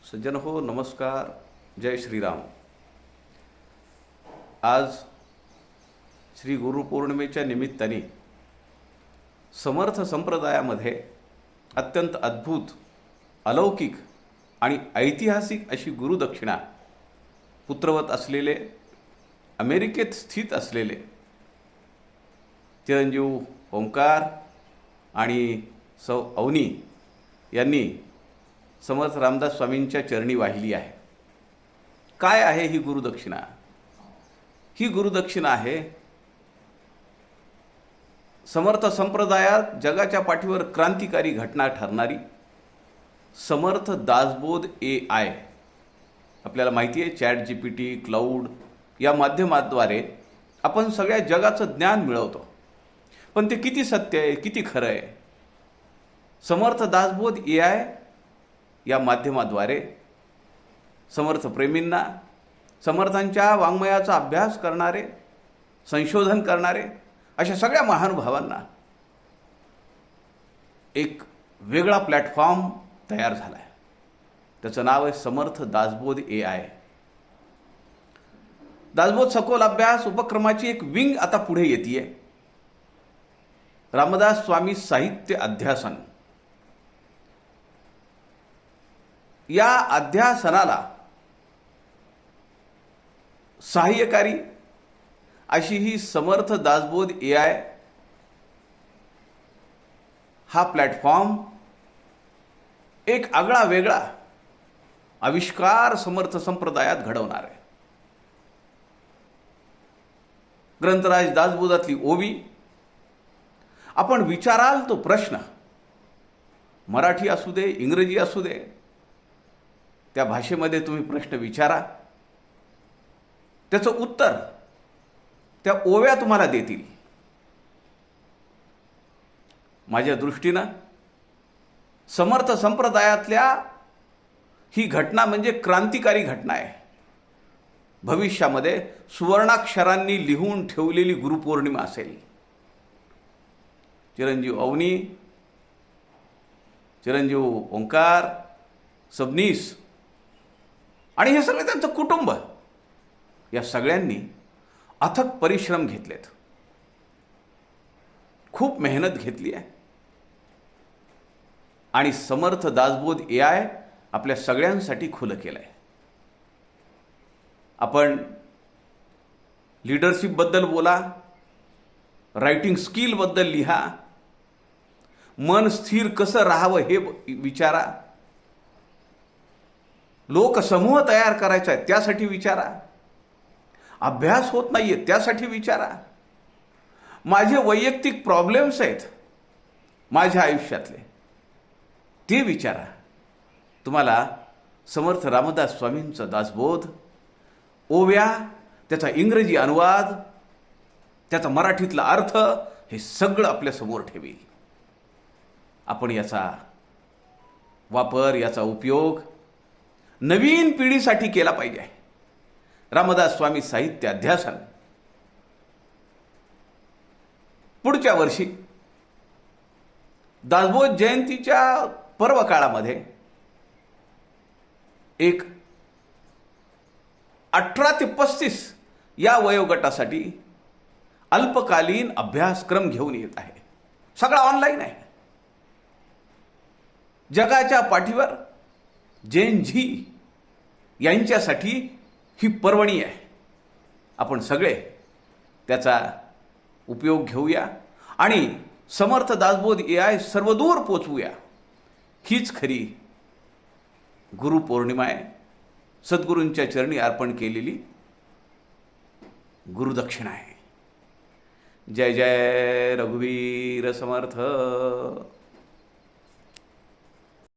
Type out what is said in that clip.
सज्जन हो, नमस्कार. जय श्रीराम. आज श्री गुरुपौर्णिमेच्या निमित्ताने समर्थ संप्रदायामध्ये अत्यंत अद्भुत, अलौकिक आणि ऐतिहासिक अशी गुरुदक्षिणा पुत्रवत असलेले, अमेरिकेत स्थित असलेले चिरंजीव ओंकार आणि सौ अवनी यांनी समर्थ रामदास स्वामींच्या चरणी वाहिली आहे. काय आहे ही गुरुदक्षिणा? ही गुरुदक्षिणा आहे समर्थ संप्रदायात जगाच्या पाठीवर क्रांतिकारी घटना ठरणारी समर्थ दासबोध AI. आपल्याला माहिती आहे, ChatGPT, क्लाउड या माध्यमाद्वारे आपण सगळ्या जगाचं ज्ञान मिळवतो. पण ते किती सत्य आहे, किती खरं आहे? समर्थ दासबोध AI या माध्यमाद्वारे समर्थ प्रेमींना, समर्थांच्या वाङ्मयाचा अभ्यास करणारे, संशोधन करणारे अशा सगळ्या महानुभावांना एक वेगळा प्लॅटफॉर्म तयार झाला आहे. त्याचं नाव आहे समर्थ दासबोध AI. दासबोध सखोल अभ्यास उपक्रमाची एक विंग आता पुढे येते. रामदास स्वामी साहित्य अध्यासन. या अध्यासनाला सहाय्यकारी अशी ही समर्थ दासबोध AI हा प्लॅटफॉर्म एक आगळा वेगळा आविष्कार समर्थ संप्रदायात घडवणार आहे. ग्रंथराज दासबोधातली ओवी, आपण विचाराल तो प्रश्न, मराठी असू दे, इंग्रजी असू दे, त्या भाषेमध्ये तुम्ही प्रश्न विचारा, त्याचं उत्तर त्या ओव्या तुम्हाला देतील. माझ्या दृष्टीनं समर्थ संप्रदायातल्या ही घटना म्हणजे क्रांतिकारी घटना आहे. भविष्यामध्ये सुवर्णाक्षरांनी लिहून ठेवलेली गुरुपौर्णिमा असेल. चिरंजीव अवनी, चिरंजीव ओंकार, सबनीस आणि हे सगळे त्यांचं कुटुंब, या सगळ्यांनी अथक परिश्रम घेतलेत, खूप मेहनत घेतली आहे आणि समर्थ दासबोध AI आपल्या सगळ्यांसाठी खुलं केलं आहे. आपण लीडरशिपबद्दल बोला, रायटिंग स्किलबद्दल लिहा, मन स्थिर कसं राहावं हे विचारा, लोकसमूह तयार करायचा आहे त्यासाठी विचारा, अभ्यास होत नाहीये त्यासाठी विचारा, माझे वैयक्तिक प्रॉब्लेम्स आहेत माझ्या आयुष्यातले ते विचारा. तुम्हाला समर्थ रामदास स्वामींचा दासबोध, ओव्या, त्याचा इंग्रजी अनुवाद, त्याचा मराठीतला अर्थ हे सगळं आपल्या समोर ठेवील. आपण याचा वापर, याचा उपयोग नवीन पिढीसाठी केला पाहिजे. रामदास स्वामी साहित्य अध्यासन पुढच्या वर्षी दासबोध जयंतीच्या पर्व काळामध्ये एक 18 ते 35 या वयोगटासाठी अल्पकालीन अभ्यासक्रम घेऊन येत आहे. सगळा ऑनलाईन आहे. जगाच्या पाठीवर जेन झी यांच्यासाठी ही पर्वणी आहे. आपण सगळे त्याचा उपयोग घेऊया आणि समर्थ दासबोध AI सर्वदूर पोचवूया. हीच खरी गुरुपौर्णिमा आहे. सद्गुरूंच्या चरणी अर्पण केलेली गुरुदक्षिणा आहे. जय जय रघुवीर समर्थ.